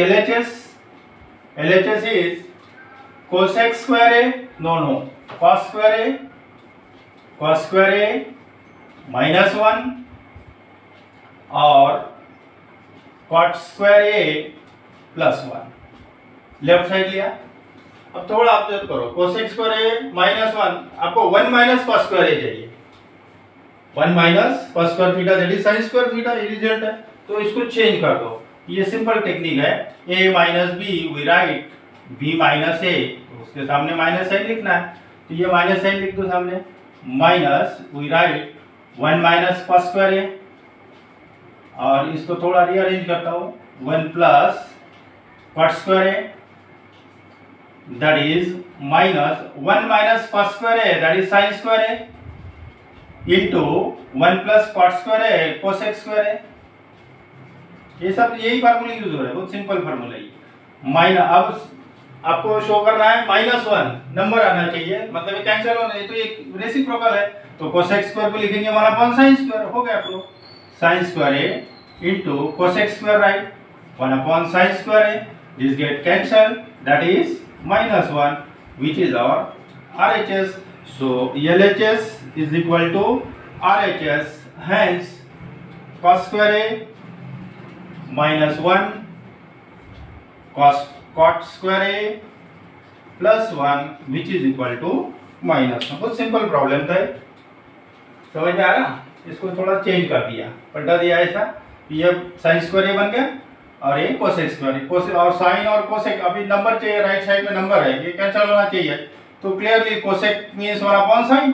LHS is cosec square A, no cos square A minus 1 और cot square A plus 1। Left side लिया। अब थोड़ा ऑब्जर्व करो, cosec square A minus 1, आपको 1 minus cos square A चाहिए, 1 minus cos square theta that is sin square theta, ये result है। तो इसको चेंज कर दो, ये सिंपल टेक्निक है। A minus B we write B minus A, उसके सामने माइनस साइन लिखना है, तो ये माइनस साइन लिख दो सामने, minus we write 1 minus cos square A, और इसको थोड़ा रीअरेंज करता हूँ, 1 plus cot square A that is minus 1 minus cos square A that is sin square A into 1 plus cot square A cosec square A। ये सब यही formula use हो रहा है, बहुत सिंपल फार्मूला है। माइनस, अब आपको शो करना है -1 नंबर आना चाहिए, मतलब ये कैंसिल होना है, तो ये रेसिप्रोकल है, तो cosec स्क्वायर को लिखेंगे 1 अपॉन sin स्क्वायर, हो गया आपको sin square A into cosec square, right, 1 upon sin square A, this get cancelled, that is -1, which is our RHS। so LHS is equal to RHS, hence cos square A minus 1 cot square A plus 1 which is equal to -1। बहुत simple problem था, समझ में आ रहा? इसको थोड़ा change कर दिया, पलटा दिया ऐसा, ये sin स्क्वायर A बन गया और ये cosec स्क्वायर, और sin और cosec, अभी नंबर चाहिए, राइट साइड में नंबर है, ये कैंसिल होना चाहिए, तो clearly cosec means 1 upon sin।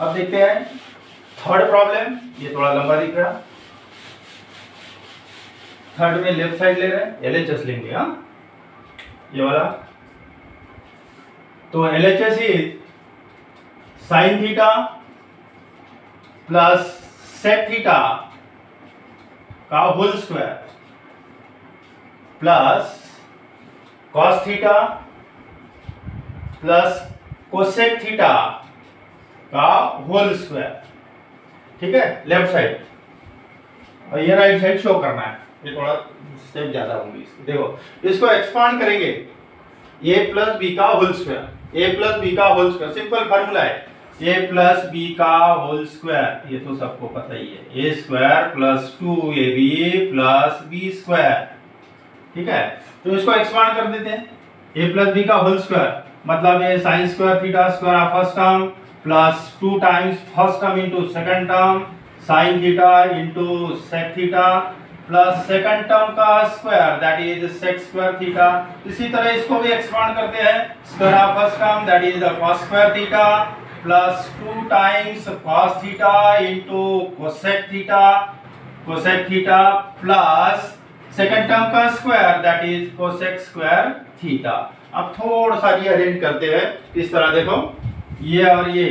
अब देखते हैं थर्ड प्रॉब्लम, ये थोड़ा लंबा दिख रहा, थर्ड में लेफ्ट साइड ले रहे हैं, LHS लेंगे, हाँ ये वाला। तो LHS is sin theta plus sec theta का whole square plus cos theta plus cosec theta का होल स्क्वायर, ठीक है, लेफ्ट साइड, और ये राइट साइड शो करना है, ये थोड़ा स्टेप ज्यादा होंगे इसके। देखो इसको एक्सपांड करेंगे, a प्लस बी का whole square, a plus B का होल स्क्वायर, सिंपल फार्मूला है, a प्लस बी का होल स्क्वायर, ये तो सबको पता ही है, a square plus 2ab plus b square, ठीक है। तो इसको एक्सपांड कर देते हैं, a प्लस बी का होल स्क्वायर मतलब ये sin square theta square of first term plus 2 times first term into second term sin theta into sec theta plus second term का square that is sec square theta. इसी तरह इसको भी expand करते हैं, square of first term that is cos square theta plus 2 times cos theta into cosec theta plus second term का square that is cosec square theta. अब थोड़ा सा रीअरेंज करते हैं, इस तरह देखो, ये और ये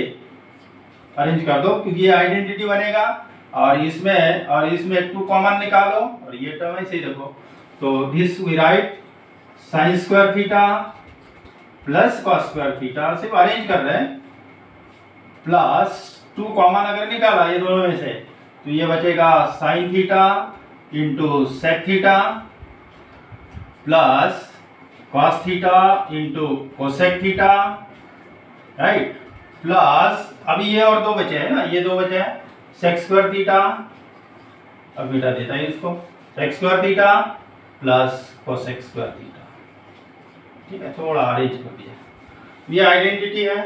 अरेंज कर दो क्योंकि ये आइडेंटिटी बनेगा, और इसमें 2 कॉमन निकालो, और ये टर्म ऐसे ही देखो, तो this we write sin square theta plus cos square theta, सिर्फ अरेंज कर रहे हैं, प्लस 2 कॉमन अगर निकाला ये दोनों में से, तो ये बचेगा sin theta into sec theta plus cos theta into cosec theta, right, plus अभी ये और 2 बचे हैं ना, ये 2 बचे हैं sec स्क्वायर थीटा, अब बेटा देता है इसको sec square theta plus cosec square theta, ठीक है, थोड़ा अरेंज कर दिया, ये आइडेंटिटी है।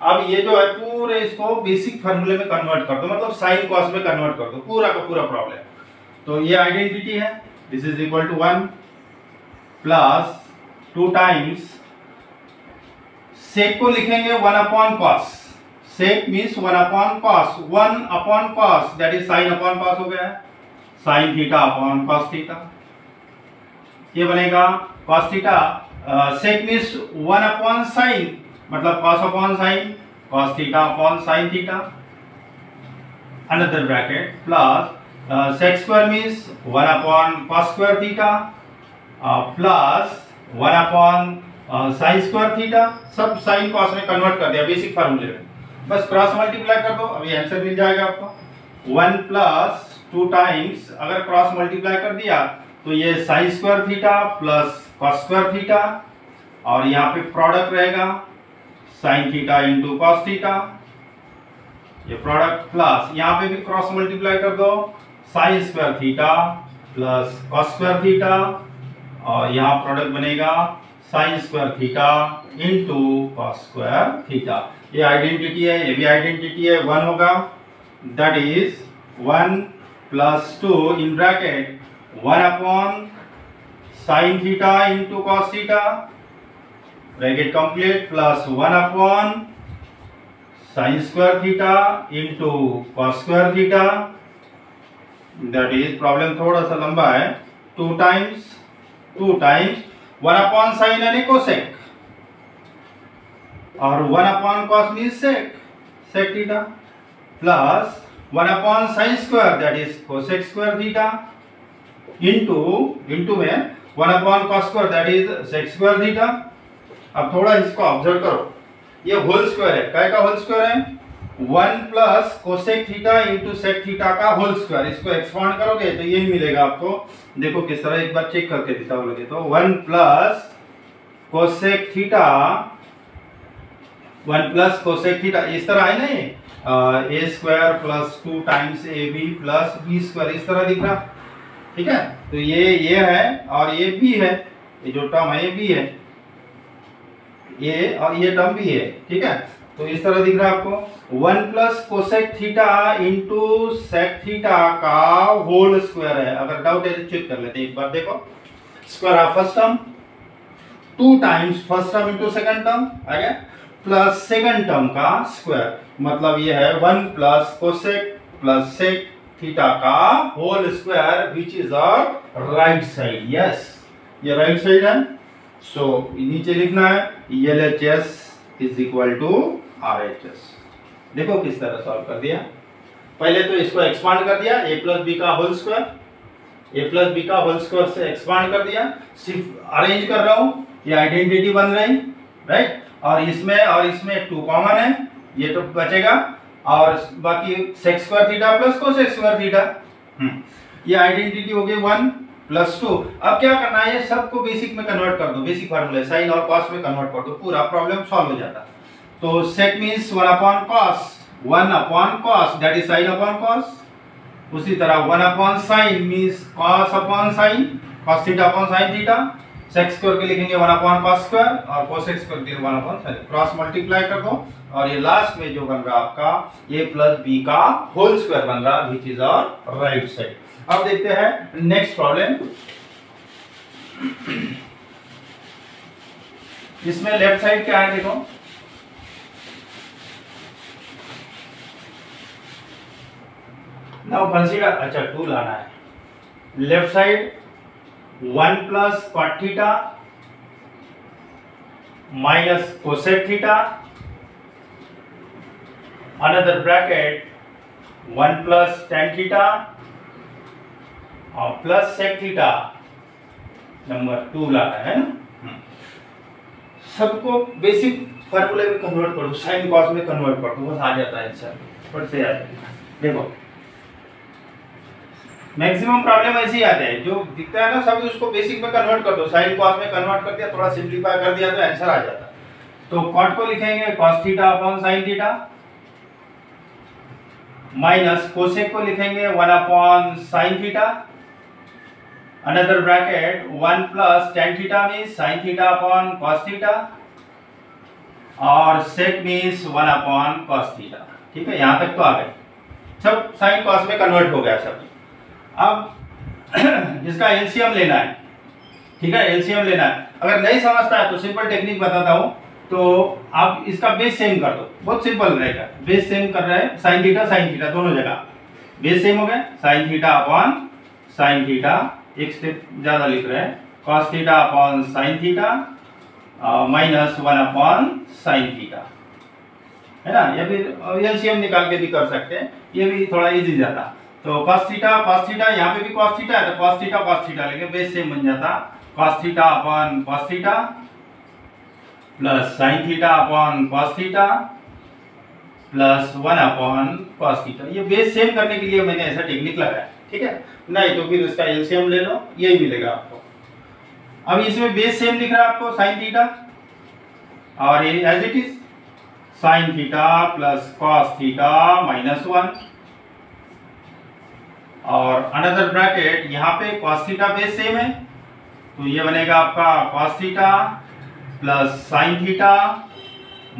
अब ये जो है पूरे इसको बेसिक फार्मूले में कन्वर्ट कर दो, मतलब साइन कॉस में कन्वर्ट कर दो, पूरा का पूरा प्रॉब्लम। तो ये आइडेंटिटी है, this is equal to 1 plus 2 times sec को लिखेंगे 1 upon cos, sec means 1 upon cos, 1 upon cos that is sine upon cos हो गया, sine theta upon cos theta, ये बनेगा cos theta, sec means 1 upon sine मतलब cos upon sine, cos theta upon sin theta, another bracket, plus sec square means 1 upon cos square theta plus 1 upon sin square theta. सब sin cos में convert कर दिया basic फार्मूले में, बस cross multiply कर दो, अभी आंसर मिल जाएगा आपको। 1 प्लस 2 टाइम्स अगर क्रॉस मल्टीप्लाई कर दिया तो ये sin square theta plus cos square theta, और यहाँ पे प्रोडक्ट रहेगा sin theta into cos theta, ये प्रोडक्ट प्लस यहाँ पे भी क्रॉस मल्टीप्लाई कर दो sin square theta plus cos square theta, और यहाँ प्रोडक्ट बनेगा sin square theta into cos square theta. ये आइडेंटिटी है, ये भी आइडेंटिटी है, 1 होगा, that is 1 plus 2 in bracket 1 upon sin theta into cos theta, bracket complete, plus 1 upon sin square theta into cos square theta, that is, problem थोड़ा सा लंबा है, 2 टाइम्स 1 अपॉन साइन यानी कोसेक, और 1 upon cos means sec theta, plus 1 upon sine square that is cosec square theta, into में 1 upon cos square that is sec square theta. अब थोड़ा इसको ऑब्जर्व करो, ये होल स्क्वायर है, काय का होल स्क्वायर है, 1 plus cosec theta into sec theta का होल स्क्वायर, इसको एक्सपांड करोगे तो यही मिलेगा आपको। देखो किस तरह, एक बार चेक करके देता हूं लगे तो 1 plus cosec theta, 1 plus cosec theta, इस तरह है ना, ये A square plus 2 times A B plus B square, इस तरह दिख रहा, ठीक है। तो ये है और ये बी है, ये जो टर्म है ये बी है, ये और ये टर्म भी है, ठीक है। तो इस तरह दिख रहा है आपको 1 plus cosec theta into sec theta का होल स्क्वायर है। अगर डाउट है तो चेक कर लेते हैं एक बार, देखो square of first term 2 times first term into second term आ गया, प्लस सेकंड टर्म का स्क्वायर, मतलब ये है 1 plus cosec plus sec theta का whole square which is on right side. Yes, ये राइट साइड है, सो नीचे लिखना है LHS is equal to RHS। देखो किस तरह सॉल्व कर दिया, पहले तो इसको एक्सपांड कर दिया, a प्लस बी का whole square, a plus B का होल स्क्वायर से एक्सपांड कर दिया, सिर्फ अरेंज कर रहा हूं, ये आइडेंटिटी बन रही, राइट, और इसमें 2 कॉमन है, ये तो बचेगा, और बाकी sec square theta plus cosec square theta, ये आइडेंटिटी हो गई 1 प्लस 2। अब क्या करना है, ये सबको बेसिक में कन्वर्ट कर दो, बेसिक फार्मूला साइन और कॉस में कन्वर्ट कर दो, पूरा प्रॉब्लम सॉल्व हो जाता। तो sec means 1 upon cos, 1 upon cos that is sine upon cos, उसी तरह 1 upon sine means cos upon sine, cos theta upon sine theta, sec square के लिखेंगे 1 अपॉन कॉस स्क्वायर, और कोसेक स्क्वायर के लिए 1 अपॉन साइन, क्रॉस मल्टीप्लाई कर दो, और ये लास्ट में जो बन रहा आपका a प्लस बी का होल स्क्वायर बन रहा, which is on right side. अब देखते हैं नेक्स्ट प्रॉब्लम, इसमें लेफ्ट साइड क्या है, देखो नाउ कंसीडर, अच्छा 2 लाना है, left side 1 plus cot theta minus cosec theta, another bracket 1 plus tan theta और प्लस सेक थीटा, नंबर 2 लाना है ना। सबको बेसिक फार्मूले में कन्वर्ट कर दो, साइन कॉस में कन्वर्ट कर दो, बस आ जाता है आंसर, फट से आ जाता है। देखो मैक्सिमम प्रॉब्लम ऐसे ही आते हैं, जो दिखता है ना सब उसको बेसिक में कन्वर्ट कर दो, साइन कॉस में कन्वर्ट कर दिया, थोड़ा सिंप्लीफाई कर दिया तो आंसर आ जाता है। तो कॉट को लिखेंगे cos theta upon sine theta, minus cosec को लिखेंगे 1 upon sine theta, another bracket 1 plus tan theta means sin theta upon cos theta, और sec means 1 upon cos theta. ठीक है, यहां तक तो आ गए, सब sin cos में कन्वर्ट हो गया सब। अब जिसका एलसीएम लेना है, ठीक है, एलसीएम लेना है, अगर नहीं समझता है तो सिंपल टेक्निक बताता हूं, तो आप इसका बेस सेम कर दो, बहुत सिंपल रहेगा। बेस सेम कर रहे हैं, साइन थीटा दोनों जगह बेस सेम हो गए, sign theta upon sine theta, एक स्टेप ज्यादा लिख रहे हैं, cos theta upon sine theta minus 1 upon sine theta. है ना, या फिर एलसीएम निकाल के भी कर सकते हैं, ये भी थोड़ा इजी जाता। तो cos थीटा यहाँ पे भी cos थीटा है, तो cos थीटा लेंगे, बेस सेम बन जाता cos theta upon cos theta plus sin theta upon cos theta plus 1 upon cos theta. ये बेस सेम करने के लिए मैंने ऐसा टेक्निक लगाया, ठीक है। नहीं तो फिर इसका एलसीएम ले लो, यही मिलेगा आपको। अब इसमें बेस सेम दिख रहा है आपको sin थीटा, और ये as it is sin theta plus cos theta minus 1, और अनदर ब्रैकेट यहाँ पे cos थीटा बेस सेम है, तो ये बनेगा आपका cos theta plus sin theta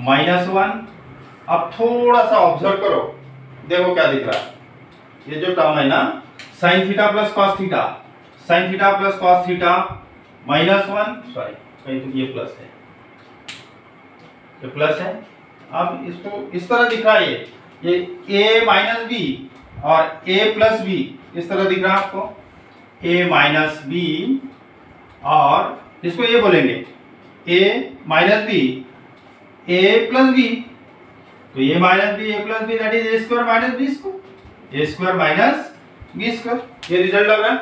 minus 1। अब थोड़ा सा ऑब्जर्व करो, देखो क्या दिख रहा है, ये जो टर्म है ना sin theta plus cos theta, sin theta plus cos theta minus 1, sorry कहीं तो ये प्लस है, ये प्लस है। अब इसको इस तरह दिख रहा है, ये a माइनस बी और a प्लस बी इस तरह दिख रहा है आपको, a माइनस बी, और इसको ये बोलेंगे a minus B a plus B, तो a minus B a plus B that is a square minus B square, a square minus B square. ये रिजल्ट लग रहा है,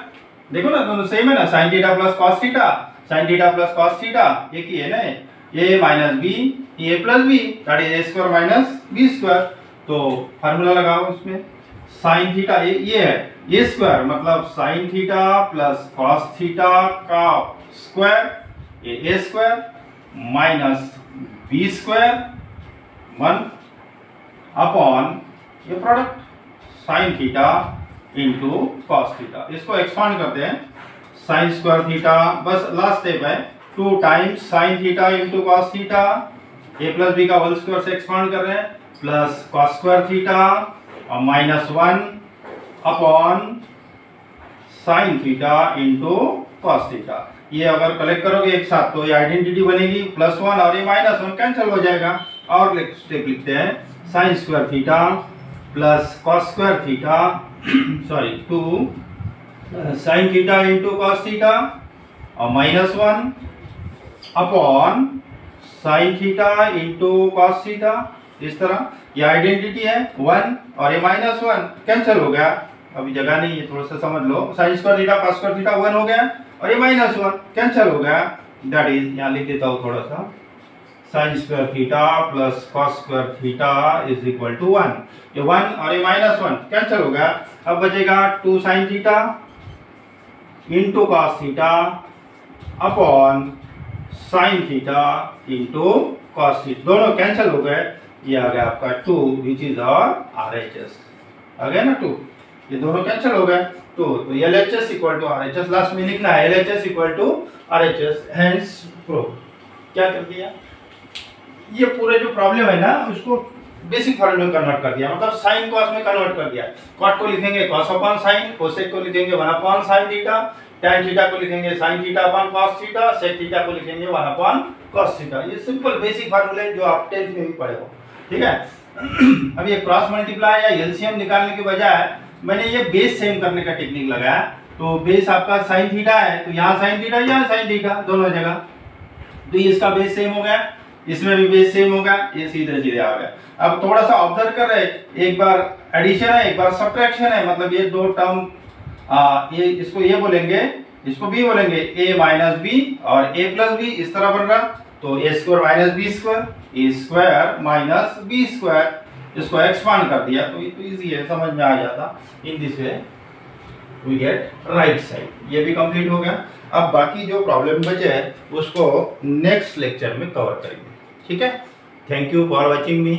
देखो ना दोनों सेम है ना, sin theta plus cos theta, sin theta plus cos theta एक ही है ना, a minus B a plus B that is a square minus B square. तो फार्मूला लगाओ इसमें, sin थीटा ये है a स्क्वायर, मतलब sin theta plus cos theta का स्क्वायर, ये a square minus B square 1 upon ये product sin theta into cos theta. इसको एक्सपांड करते हैं, sin स्क्वायर थीटा, बस लास्ट स्टेप है, 2 times sin theta into cos theta, a plus B का whole square से एक्सपांड कर रहे हैं, प्लस cos स्क्वायर थीटा और minus 1 upon sin theta into cos theta. ये अगर कलेक्ट करोगे एक साथ तो ये आइडेंटिटी बनेगी, +1 और ये -1 कैंसिल हो जाएगा। और स्टेप लिखते हैं, sin square theta plus cos square theta sorry 2 sin theta into cos theta और -1 upon sin theta into cos theta. इस तरह ये आइडेंटिटी है 1 और ये -1 कैंसिल हो गया, अभी जगह नहीं है, थोड़ा सा समझ लो। sin square theta cos square theta 1 हो गया और ये -1 कैंसिल हो गया, दैट इज यहाँ लिख देता हूँ थोड़ा सा, sin square theta plus cos square theta is equal to 1। ये 1 और ये -1 कैंसिल हो गया, अब बचेगा 2 sin theta into cos theta upon sin theta into cos theta, दोनों कैंसिल हो गए, ये आ गया आपका 2 विच इज और RHS आ गया ना 2, ये दोनों कैंसिल हो गए, तो LHS equal to RHS last में लिखना है, LHS equal to RHS, hence prove. क्या कर दिया, ये पूरे जो प्रॉब्लम है ना उसको बेसिक फॉर्मूले में कन्वर्ट कर दिया, मतलब साइन कॉस में कन्वर्ट कर दिया। कॉट को लिखेंगे कॉस अपॉन साइन, कोसेक को लिखेंगे 1 upon sine theta, tan theta को लिखेंगे sin theta upon cos theta, sec theta को लिखेंगे 1 अपॉन cos थीटा। ये सिंपल बेसिक फार्मूले जो आप 10th में भी पढ़े हो, ठीक है। अब ये क्रॉस मल्टीप्लाई या एलसीएम निकालने के बजाय मैंने ये बेस सेम करने का टेक्निक लगाया, तो बेस आपका sin थीटा है तो यहाँ sin थीटा यहाँ sin थीटा दोनों जगह, तो ये इसका बेस सेम हो गया, इसमें भी बेस सेम होगा, ये सीधे सीधे आ गया। अब थोड़ा सा ऑब्जर्व कर रहे, एक बार एडिशन है एक बार सब्ट्रैक्शन है, मतलब ये दो टर्म ये इसको ये बोलेंगे इसको भी बोलेंगे a माइनस बी और a प्लस बी, इस तरह बन रहा, तो a square minus B square, a square minus B square, इसको एक्सपांड कर दिया तो ये तो इजी है, समझ में आ जाता। In this way we get right side, ये भी कंप्लीट हो गया। अब बाकी जो प्रॉब्लम बचे हैं उसको नेक्स्ट लेक्चर में कवर करेंगे, ठीक है। Thank you for watching me.